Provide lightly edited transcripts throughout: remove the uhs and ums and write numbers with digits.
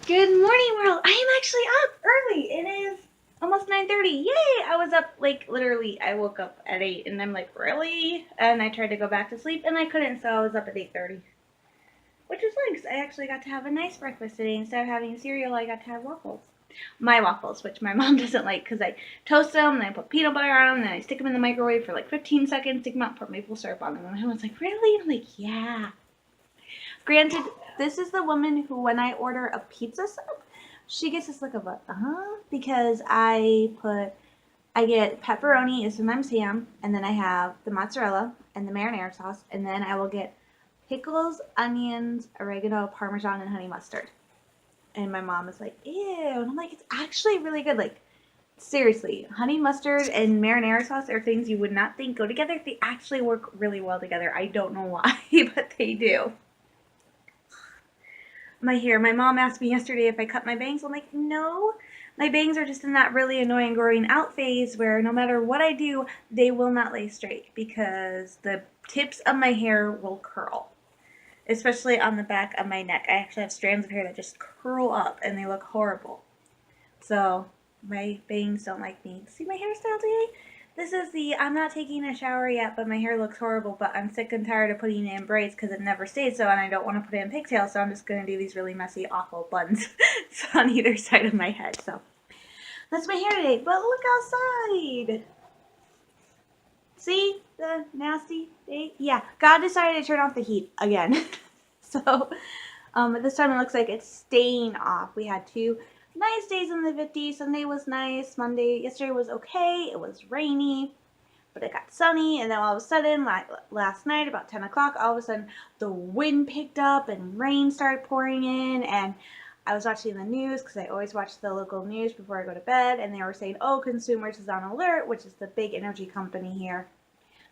Good morning, world. I am actually up early. It is almost 9:30. Yay! I was up like literally. I woke up at 8 and I'm like, really? And I tried to go back to sleep and I couldn't, so I was up at 8:30. Which was nice. I actually got to have a nice breakfast today. Instead of having cereal, I got to have waffles. My waffles, which my mom doesn't like because I toast them and I put peanut butter on them and then I stick them in the microwave for like 15 seconds, take them out, put maple syrup on them. And I was like, really? I'm like, yeah. Granted, this is the woman who, when I order a pizza sub, she gets this look of a, because I get pepperoni and sometimes ham, and then I have the mozzarella and the marinara sauce, and then I will get pickles, onions, oregano, parmesan, and honey mustard. And my mom is like, ew. And I'm like, it's actually really good. Like, seriously, honey mustard and marinara sauce are things you would not think go together. They actually work really well together. I don't know why, but they do. My hair. My mom asked me yesterday if I cut my bangs. I'm like, no. My bangs are just in that really annoying growing out phase where no matter what I do, they will not lay straight because the tips of my hair will curl, especially on the back of my neck. I actually have strands of hair that just curl up and they look horrible. So my bangs don't like me. See my hairstyle today? This is the I'm not taking a shower yet, but my hair looks horrible, but I'm sick and tired of putting it in braids because it never stays so, and I don't want to put it in pigtails, so I'm just going to do these really messy, awful buns on either side of my head. So that's my hair today. But look outside. See the nasty day? Yeah, God decided to turn off the heat again. So this time it looks like it's staying off. We had two nice days in the 50s. Sunday was nice. Yesterday was okay. It was rainy, but it got sunny. And then all of a sudden, last night about 10 o'clock, all of a sudden the wind picked up and rain started pouring in. And I was watching the news because I always watch the local news before I go to bed. And they were saying, oh, Consumers is on alert, which is the big energy company here.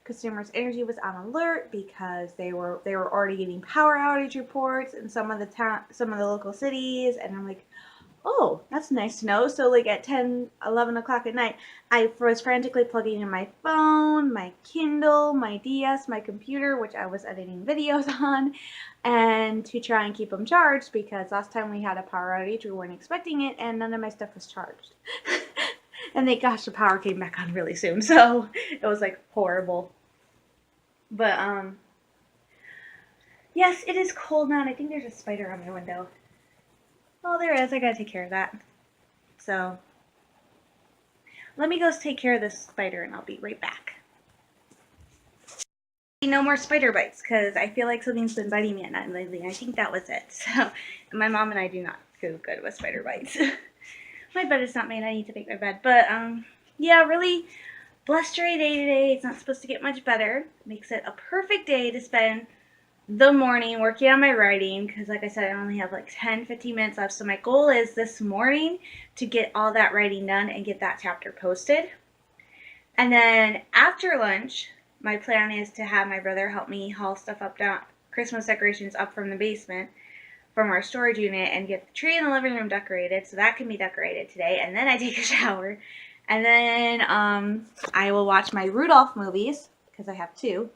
Consumers Energy was on alert because they were already getting power outage reports in some of the local cities, and I'm like, oh, that's nice to know. So like at 10, 11 o'clock at night, I was frantically plugging in my phone, my Kindle, my DS, my computer, which I was editing videos on, and to try and keep them charged because last time we had a power outage, we weren't expecting it, and none of my stuff was charged. And thank gosh the power came back on really soon, so it was like horrible. But yes, it is cold now, and I think there's a spider on my window. Oh, there is. I gotta take care of that. So let me go take care of this spider, and I'll be right back. No more spider bites, because I feel like something's been biting me at night lately. I think that was it. So my mom and I do not do good with spider bites. My bed is not made. I need to make my bed. But yeah, really blustery day today. It's not supposed to get much better. It makes it a perfect day to spend the morning working on my writing because like I said, I only have like 10-15 minutes left. So my goal is this morning to get all that writing done and get that chapter posted. And then after lunch, my plan is to have my brother help me haul stuff up down Christmas decorations up from the basement from our storage unit and get the tree in the living room decorated so that can be decorated today. And then I take a shower. And then I will watch my Rudolph movies because I have two.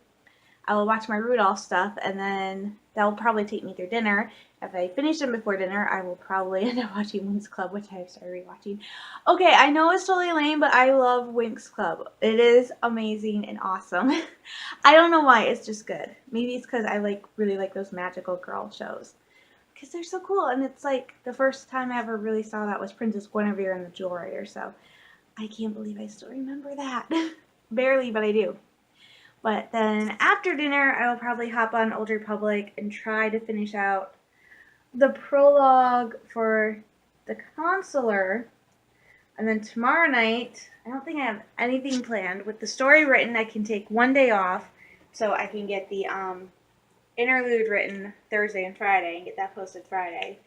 I will watch my Rudolph stuff, and then that will probably take me through dinner. If I finish them before dinner, I will probably end up watching Winx Club, which I have started rewatching. Okay, I know it's totally lame, but I love Winx Club. It is amazing and awesome. I don't know why, it's just good. Maybe it's because I really like those magical girl shows. Because they're so cool, and it's like the first time I ever really saw that was Princess Guinevere and the Jewel Rider, so I can't believe I still remember that. Barely, but I do. But then after dinner, I will probably hop on Old Republic and try to finish out the prologue for the Consular. And then tomorrow night, I don't think I have anything planned. With the story written, I can take one day off so I can get the interlude written Thursday and Friday and get that posted Friday.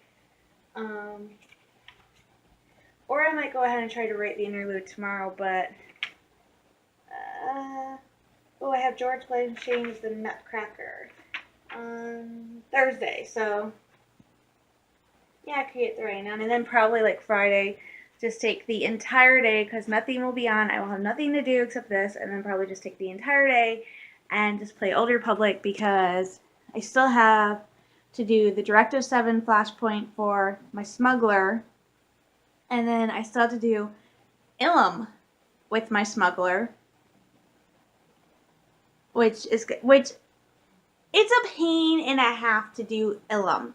Or I might go ahead and try to write the interlude tomorrow, but I have George Blanchard's The Nutcracker on Thursday, so yeah, I could get the writing on, and then probably like Friday, just take the entire day because nothing will be on. I will have nothing to do except this, and then probably just take the entire day and just play Old Republic because I still have to do the Directive 7 flashpoint for my smuggler. And then I still have to do Ilum with my smuggler. Which it's a pain and a half to do Ilum.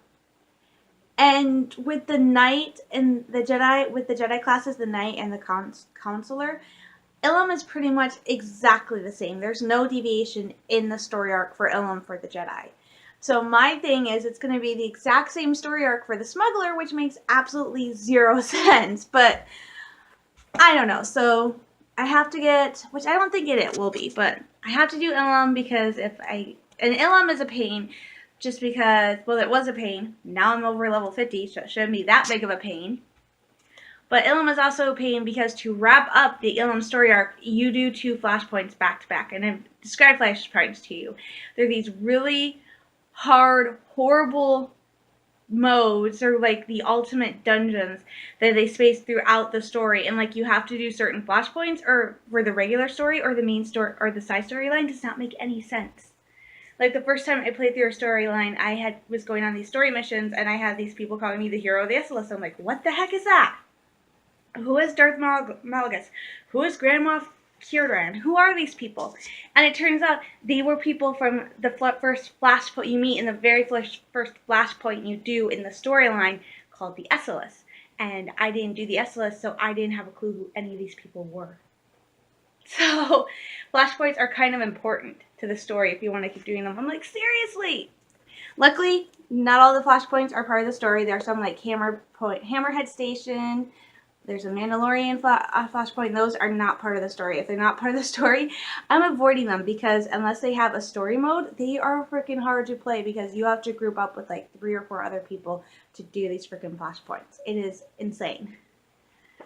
And with the Knight and the Jedi, with the Jedi classes, the Knight and the Counselor, Ilum is pretty much exactly the same. There's no deviation in the story arc for Ilum for the Jedi. So my thing is it's going to be the exact same story arc for the Smuggler, which makes absolutely zero sense. But I don't know. So I have to get, which I don't think it will be, but I have to do Ilum because and Ilum is a pain just because, well, it was a pain. Now I'm over level 50, so it shouldn't be that big of a pain. But Ilum is also a pain because to wrap up the Ilum story arc, you do 2 flashpoints back to back. And I've described flashpoints to you. They're these really hard, horrible modes, or like the ultimate dungeons that they space throughout the story. And like you have to do certain flashpoints or for the regular story or the main story or the side storyline does not make any sense. Like the first time I played through a storyline, I was going on these story missions and I had these people calling me the hero of the SLS. I'm like, what the heck is that? Who is Darth Malgus? Who is Grand Moff Kieran? Who are these people? And it turns out they were people from the first flashpoint you meet in the very first flashpoint you do in the storyline called the SLS. And I didn't do the SLS, so I didn't have a clue who any of these people were. So flashpoints are kind of important to the story if you want to keep doing them. I'm like, seriously? Luckily, not all the flashpoints are part of the story. There are some like Hammerhead Station. There's a Mandalorian flashpoint. Those are not part of the story. If they're not part of the story, I'm avoiding them because unless they have a story mode, they are freaking hard to play because you have to group up with like 3 or 4 other people to do these freaking flashpoints. It is insane.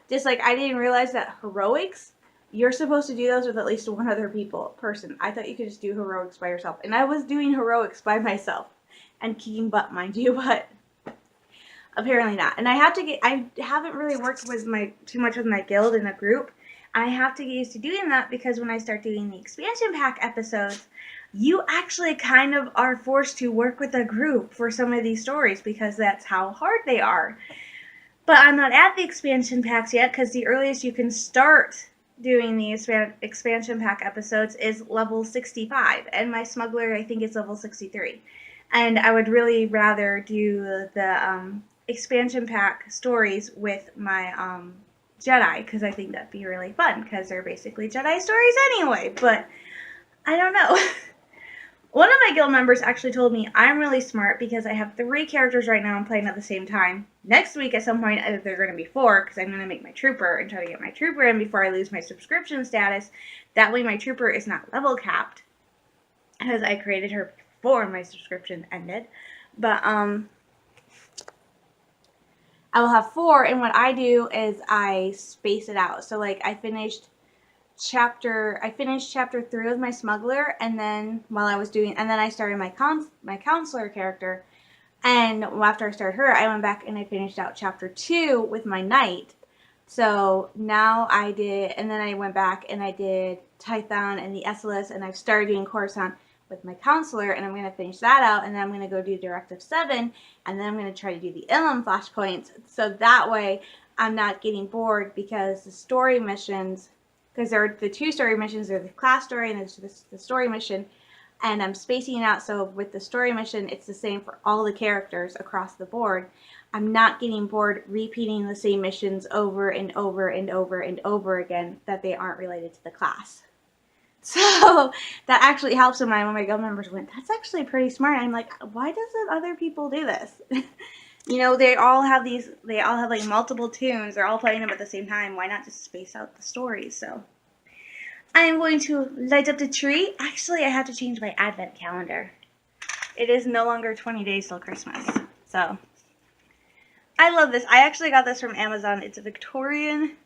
Just like I didn't realize that heroics, you're supposed to do those with at least 1 other person. I thought you could just do heroics by yourself. And I was doing heroics by myself and kicking butt, mind you, but apparently not. And I haven't really worked with too much with my guild in a group. I have to get used to doing that because when I start doing the expansion pack episodes, you actually kind of are forced to work with a group for some of these stories because that's how hard they are. But I'm not at the expansion packs yet because the earliest you can start doing the expansion pack episodes is level 65. And my smuggler, I think, is level 63. And I would really rather do the expansion pack stories with my Jedi because I think that'd be really fun because they're basically Jedi stories anyway. But I don't know. One of my guild members actually told me I'm really smart because I have 3 characters right now I'm playing at the same time. Next week at some point they're going to be 4 because I'm going to make my trooper and try to get my trooper in before I lose my subscription status. That way my trooper is not level capped because I created her before my subscription ended. But I will have 4, and what I do is I space it out. So like I finished chapter 3 with my smuggler, and then I started my counselor character, and after I started her, I went back and I finished out chapter 2 with my knight. So now and then I went back and I did Tython and the SLS, and I've started doing Coruscant with my counselor, and I'm going to finish that out, and then I'm going to go do Directive 7, and then I'm going to try to do the Ilum flashpoints, so that way I'm not getting bored because the story missions, because there are the 2 story missions, there's the class story and there's the story mission, and I'm spacing it out so with the story mission it's the same for all the characters across the board. I'm not getting bored repeating the same missions over and over and over and over again that they aren't related to the class. So that actually helps when my guild members went, that's actually pretty smart. I'm like, why doesn't other people do this? You know, they all have like multiple tunes. They're all playing them at the same time. Why not just space out the stories? So I'm going to light up the tree. Actually, I have to change my advent calendar. It is no longer 20 days till Christmas. So I love this. I actually got this from Amazon. It's a Victorian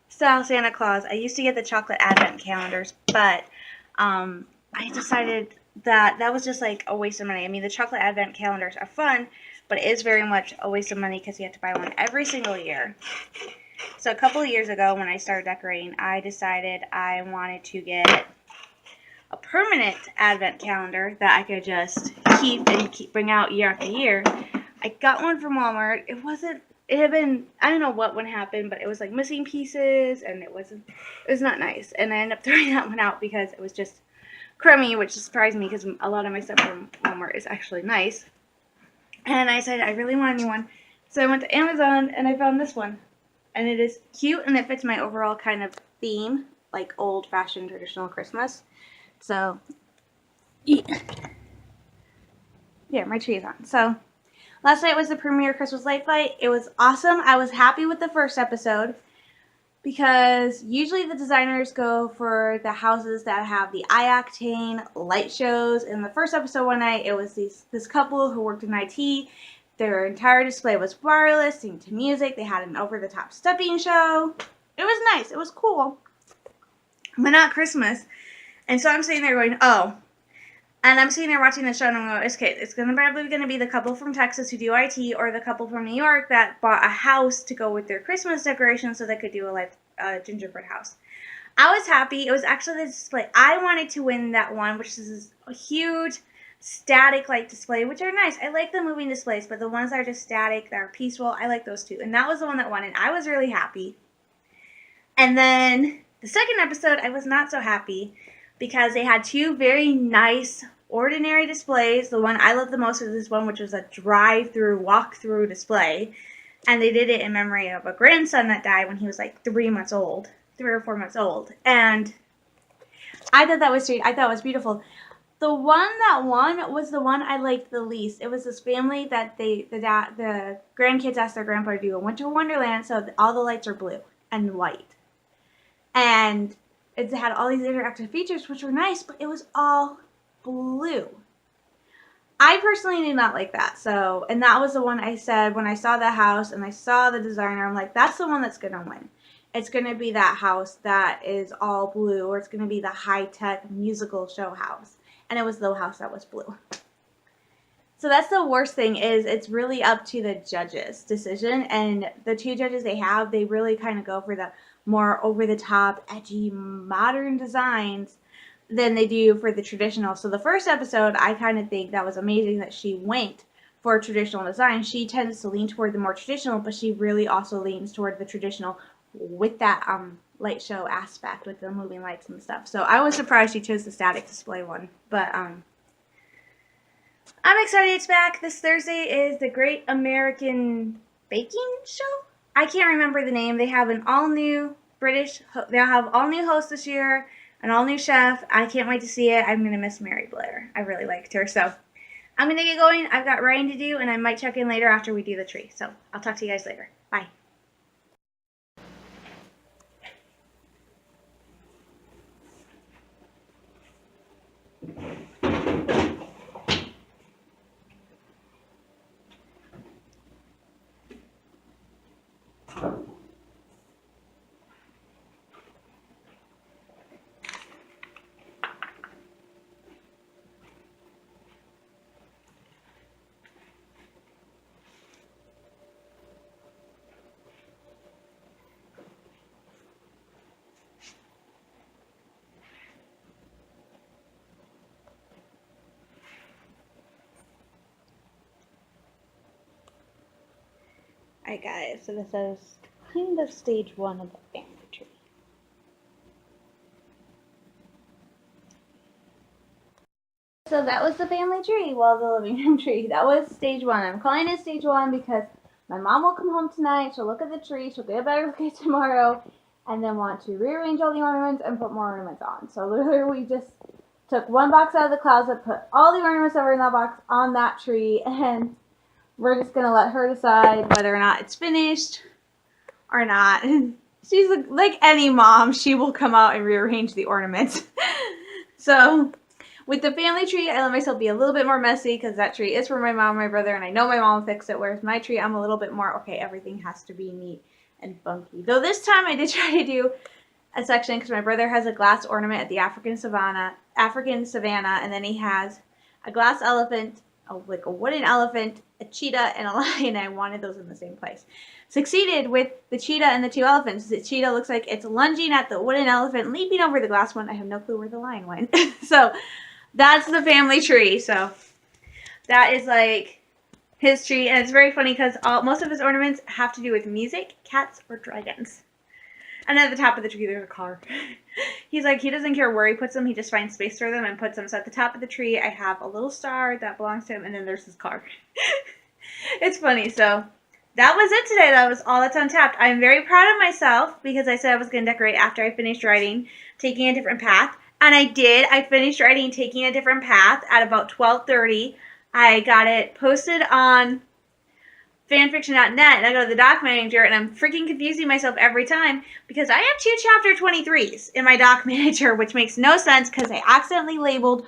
style Santa Claus. I used to get the chocolate advent calendars, but I decided that was just like a waste of money. I mean, the chocolate advent calendars are fun, but it is very much a waste of money because you have to buy one every single year. So a couple of years ago when I started decorating, I decided I wanted to get a permanent advent calendar that I could just keep and bring out year after year. I got one from Walmart. It had been, I don't know what one happened, but it was like missing pieces, and it was not nice. And I ended up throwing that one out because it was just crummy, which surprised me because a lot of my stuff from Walmart is actually nice. And I said I really want a new one. So I went to Amazon and I found this one. And it is cute and it fits my overall kind of theme, like old-fashioned traditional Christmas. So, yeah, my tree is on. So, last night was the premiere Christmas Light Fight. It was awesome. I was happy with the first episode because usually the designers go for the houses that have the eye-octane light shows. In the first episode one night, it was this couple who worked in IT. Their entire display was wireless, singing to music. They had an over-the-top stepping show. It was nice. It was cool. But not Christmas. And so I'm sitting there going, oh. And I'm sitting there watching the show and I'm going, okay, it's probably going to be the couple from Texas who do IT or the couple from New York that bought a house to go with their Christmas decorations so they could do a gingerbread house. I was happy. It was actually the display. I wanted to win that one, which is a huge static light display, which are nice. I like the moving displays, but the ones that are just static, that are peaceful, I like those too. And that was the one that won, and I was really happy. And then the second episode, I was not so happy because they had two very nice, ordinary displays. The one I loved the most was this one, which was a drive-through, walk-through display. And they did it in memory of a grandson that died when he was like 3 or 4 months old. And I thought that was sweet. I thought it was beautiful. The one that won was the one I liked the least. It was this family that the grandkids asked their grandpa to do a winter wonderland, so all the lights are blue and white. And it had all these interactive features, which were nice, but it was all blue. I personally did not like that. So, and that was the one I said when I saw the house and I saw the designer, I'm like, that's the one that's going to win. It's going to be that house that is all blue, or it's going to be the high-tech musical show house. And it was the house that was blue. So that's the worst thing, is it's really up to the judges' decision. And the two judges they really kind of go for the more over-the-top, edgy, modern designs than they do for the traditional. So the first episode, I kind of think that was amazing that she went for traditional design. She tends to lean toward the more traditional, but she really also leans toward the traditional with that light show aspect with the moving lights and stuff. So I was surprised she chose the static display one. But I'm excited it's back. This Thursday is the Great American Baking Show. I can't remember the name. They have an all-new they'll have all-new host this year, an all-new chef. I can't wait to see it. I'm going to miss Mary Blair. I really liked her. So I'm going to get going. I've got writing to do, and I might check in later after we do the tree. So I'll talk to you guys later. Bye. Alright guys, so this is kind of stage 1 of the family tree. So that was the family tree, well, the living room tree. That was stage 1. I'm calling it stage 1 because my mom will come home tonight, she'll look at the tree, she'll get a better look at it tomorrow, and then want to rearrange all the ornaments and put more ornaments on. So literally we just took one box out of the closet, put all the ornaments that were in that box on that tree, and we're just going to let her decide whether or not it's finished or not. She's like any mom, she will come out and rearrange the ornaments. So with the family tree, I let myself be a little bit more messy because that tree is for my mom and my brother, and I know my mom will fix it, whereas my tree, I'm a little bit more, okay, everything has to be neat and funky. Though this time I did try to do a section because my brother has a glass ornament at the African Savannah, and then he has a glass elephant, like a wooden elephant, a cheetah, and a lion. I wanted those in the same place. Succeeded with the cheetah and the 2 elephants. The cheetah looks like it's lunging at the wooden elephant, leaping over the glass one. I have no clue where the lion went. So that's the family tree. So That is like his tree, and it's very funny because most of his ornaments have to do with music, cats, or dragons. And at the top of the tree, there's a car. He's like, he doesn't care where he puts them. He just finds space for them and puts them. So at the top of the tree, I have a little star that belongs to him, and then there's his car. It's funny. So that was it today. That was all that's untapped. I'm very proud of myself because I said I was going to decorate after I finished writing Taking a Different Path. And I did. I finished writing Taking a Different Path at about 12:30. I got it posted on fanfiction.net, and I go to the doc manager, and I'm freaking confusing myself every time because I have 2 chapter 23s in my doc manager, which makes no sense because I accidentally labeled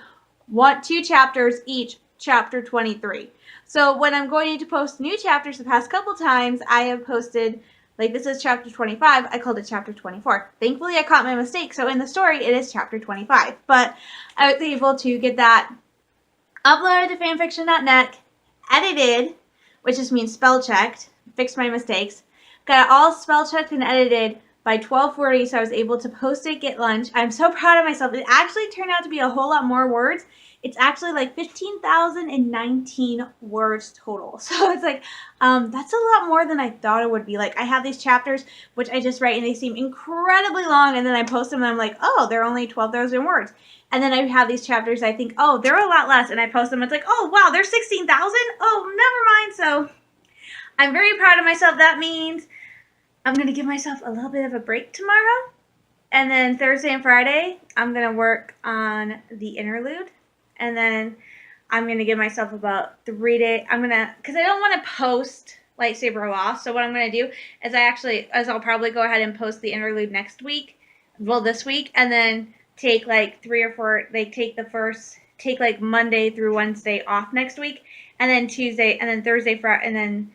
2 chapters each chapter 23. So when I'm going to post new chapters the past couple times, I have posted, like this is chapter 25, I called it chapter 24. Thankfully, I caught my mistake, so in the story, it is chapter 25. But I was able to get that uploaded to fanfiction.net, edited, which just means spell checked, fixed my mistakes, got it all spell checked and edited by 12:40, so I was able to post it, get lunch. I'm so proud of myself. It actually turned out to be a whole lot more words. It's actually like 15,019 words total. So it's like, that's a lot more than I thought it would be. Like, I have these chapters, which I just write, and they seem incredibly long, and then I post them, and I'm like, oh, they're only 12,000 words. And then I have these chapters, I think, oh, they're a lot less, and I post them, it's like, oh, wow, they're 16,000? Oh, never mind. So I'm very proud of myself. That means I'm going to give myself a little bit of a break tomorrow. And then Thursday and Friday, I'm going to work on the interlude. And then I'm going to give myself about 3 days. Because I don't want to post Lightsaber Lost. So what I'm going to do is I'll probably go ahead and post the interlude next week. Well, this week. And then take like 3 or 4, take like Monday through Wednesday off next week. And then Tuesday, and then Thursday, Friday, and then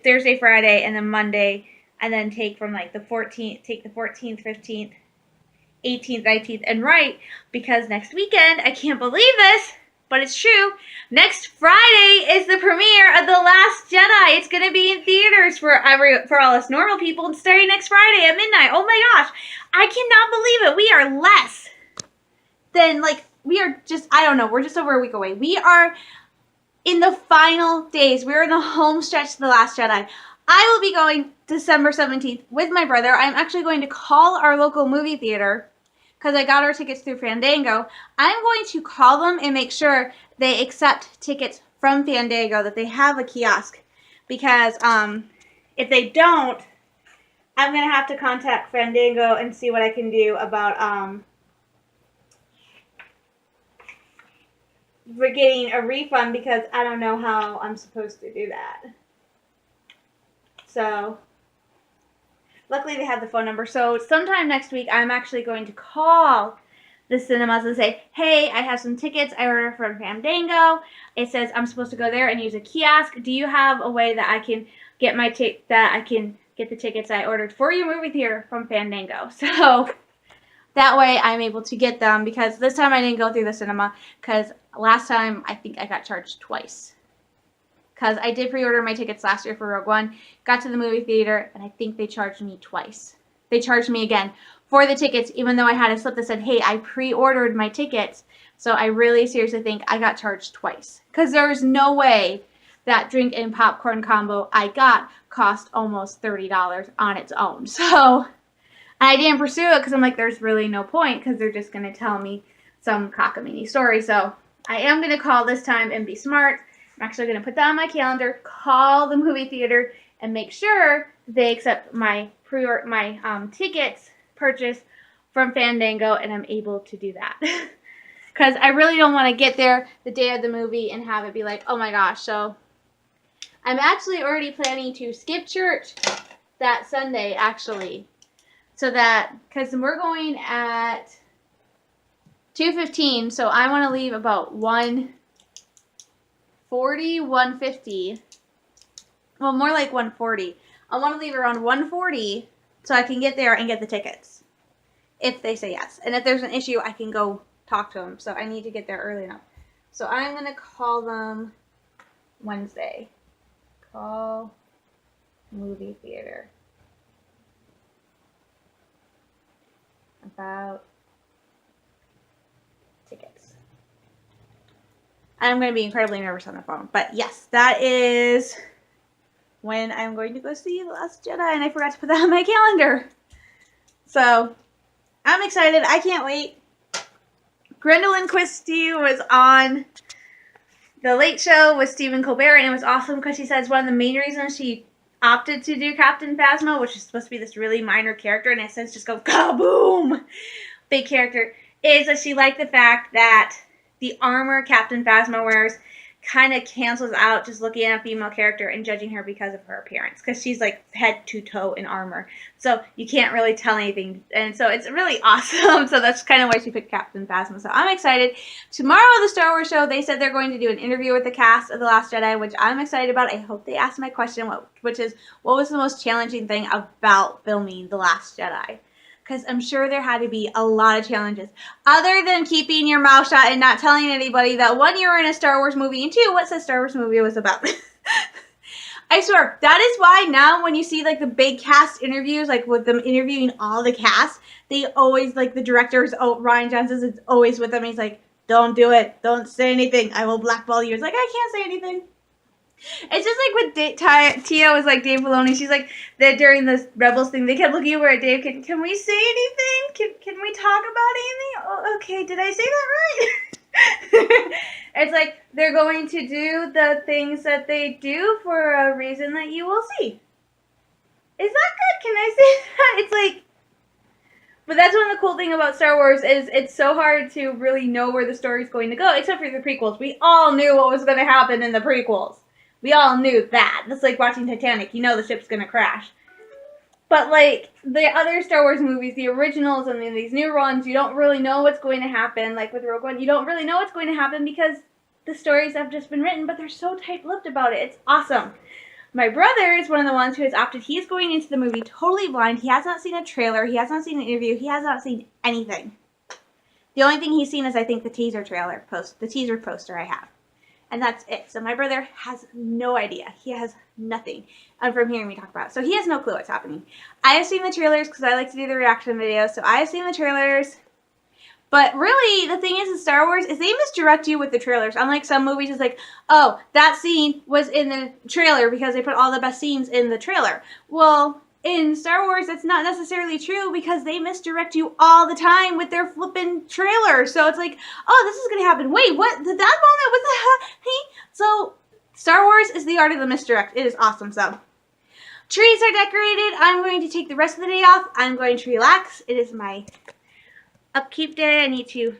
Thursday, Friday, and then Monday. And then take from like the 14th, 15th, 18th, 19th, and write, because next weekend, I can't believe this, but it's true, next Friday is the premiere of The Last Jedi. It's going to be in theaters for all us normal people, and starting next Friday at midnight. Oh my gosh, I cannot believe it. We are less than, we are just, I don't know, we're just over a week away. We are in the final days. We're in the home stretch to The Last Jedi. I will be going December 17th with my brother. I'm actually going to call our local movie theater because I got our tickets through Fandango. I'm going to call them and make sure they accept tickets from Fandango, that they have a kiosk. Because if they don't, I'm going to have to contact Fandango and see what I can do about getting a refund, because I don't know how I'm supposed to do that. So, luckily they have the phone number. So, sometime next week, I'm actually going to call the cinemas and say, hey, I have some tickets I ordered from Fandango. It says I'm supposed to go there and use a kiosk. Do you have a way that I can get the tickets I ordered for your movie theater from Fandango? So, that way I'm able to get them, because this time I didn't go through the cinema, because last time I think I got charged twice. Because I did pre-order my tickets last year for Rogue One, got to the movie theater, and I think they charged me twice. They charged me again for the tickets, even though I had a slip that said, hey, I pre-ordered my tickets. So I really seriously think I got charged twice. Because there's no way that drink and popcorn combo I got cost almost $30 on its own. So I didn't pursue it because I'm like, there's really no point, because they're just going to tell me some cockamamie story. So I am going to call this time and be smart. I'm actually going to put that on my calendar, call the movie theater, and make sure they accept my tickets purchased from Fandango, and I'm able to do that. Because I really don't want to get there the day of the movie and have it be like, oh my gosh. So I'm actually already planning to skip church that Sunday, actually. So that, because we're going at 2:15, so I want to leave about 1:40, 1:50. Well, more like 1:40. I want to leave around 1:40 so I can get there and get the tickets, if they say yes. And if there's an issue, I can go talk to them. So I need to get there early enough. So I'm going to call them Wednesday. Call movie theater about tickets. I'm going to be incredibly nervous on the phone. But yes, that is when I'm going to go see The Last Jedi, and I forgot to put that on my calendar. So, I'm excited. I can't wait. Gwendolyn Christie was on The Late Show with Stephen Colbert, and it was awesome because she says one of the main reasons she opted to do Captain Phasma, which is supposed to be this really minor character, and it says just go kaboom, big character, is that she liked the fact that the armor Captain Phasma wears kind of cancels out just looking at a female character and judging her because of her appearance, because she's like head to toe in armor, so you can't really tell anything, and so it's really awesome. So that's kind of why she picked Captain Phasma. So I'm excited. Tomorrow at the Star Wars show, they said they're going to do an interview with the cast of The Last Jedi, which I'm excited about. I hope they ask my question, which is, what was the most challenging thing about filming The Last Jedi? Because I'm sure there had to be a lot of challenges. Other than keeping your mouth shut and not telling anybody that, one, you were in a Star Wars movie, and two, what the Star Wars movie was about. I swear, that is why now when you see like the big cast interviews, like with them interviewing all the cast, they always, like the directors, Rian Johnson is always with them. He's like, don't do it. Don't say anything. I will blackball you. It's like, I can't say anything. It's just like with Tia was like Dave Filoni. She's like that during this Rebels thing. They kept looking over at Dave. Can we say anything? Can we talk about anything? Oh, okay, did I say that right? It's like they're going to do the things that they do for a reason that you will see. Is that good? Can I say that? It's like, but that's one of the cool things about Star Wars is it's so hard to really know where the story's going to go, except for the prequels. We all knew what was going to happen in the prequels. We all knew that. That's like watching Titanic. You know the ship's going to crash. But like the other Star Wars movies, the originals and then these new ones, you don't really know what's going to happen. Like with Rogue One, you don't really know what's going to happen because the stories have just been written, but they're so tight-lipped about it. It's awesome. My brother is one of the ones who has opted. He's going into the movie totally blind. He has not seen a trailer. He has not seen an interview. He has not seen anything. The only thing he's seen is, I think, the teaser poster I have. And that's it. So my brother has no idea. He has nothing from hearing me talk about it. So he has no clue what's happening. I have seen the trailers because I like to do the reaction videos. So I have seen the trailers. But really, the thing is in Star Wars is they misdirect you with the trailers. Unlike some movies, it's like, oh, that scene was in the trailer because they put all the best scenes in the trailer. Well, in Star Wars, that's not necessarily true because they misdirect you all the time with their flippin' trailer. So it's like, oh, this is going to happen. Wait, what? That moment? What the hell? Hey? So Star Wars is the art of the misdirect. It is awesome. So trees are decorated. I'm going to take the rest of the day off. I'm going to relax. It is my upkeep day. I need to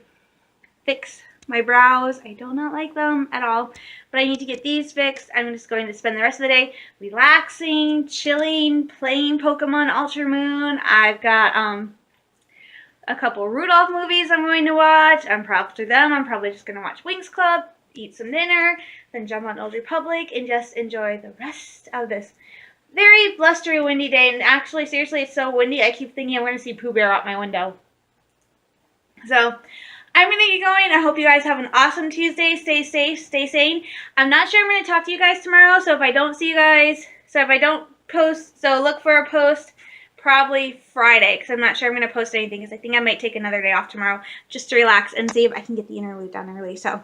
fix my brows. I do not like them at all, but I need to get these fixed. I'm just going to spend the rest of the day relaxing, chilling, playing Pokemon Ultra Moon. I've got a couple Rudolph movies I'm going to watch. I'm probably just going to watch Winx Club, eat some dinner, then jump on Old Republic and just enjoy the rest of this very blustery, windy day. And actually, seriously, it's so windy, I keep thinking I'm going to see Pooh Bear out my window. So I'm going to get going. I hope you guys have an awesome Tuesday. Stay safe. Stay sane. I'm not sure I'm going to talk to you guys tomorrow. So if I don't see you guys, if I don't post, so look for a post probably Friday. Because I'm not sure I'm going to post anything. Because I think I might take another day off tomorrow just to relax and see if I can get the interlude done early. So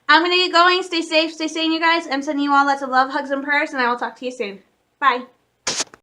I'm going to get going. Stay safe. Stay sane, you guys. I'm sending you all lots of love, hugs, and prayers. And I will talk to you soon. Bye.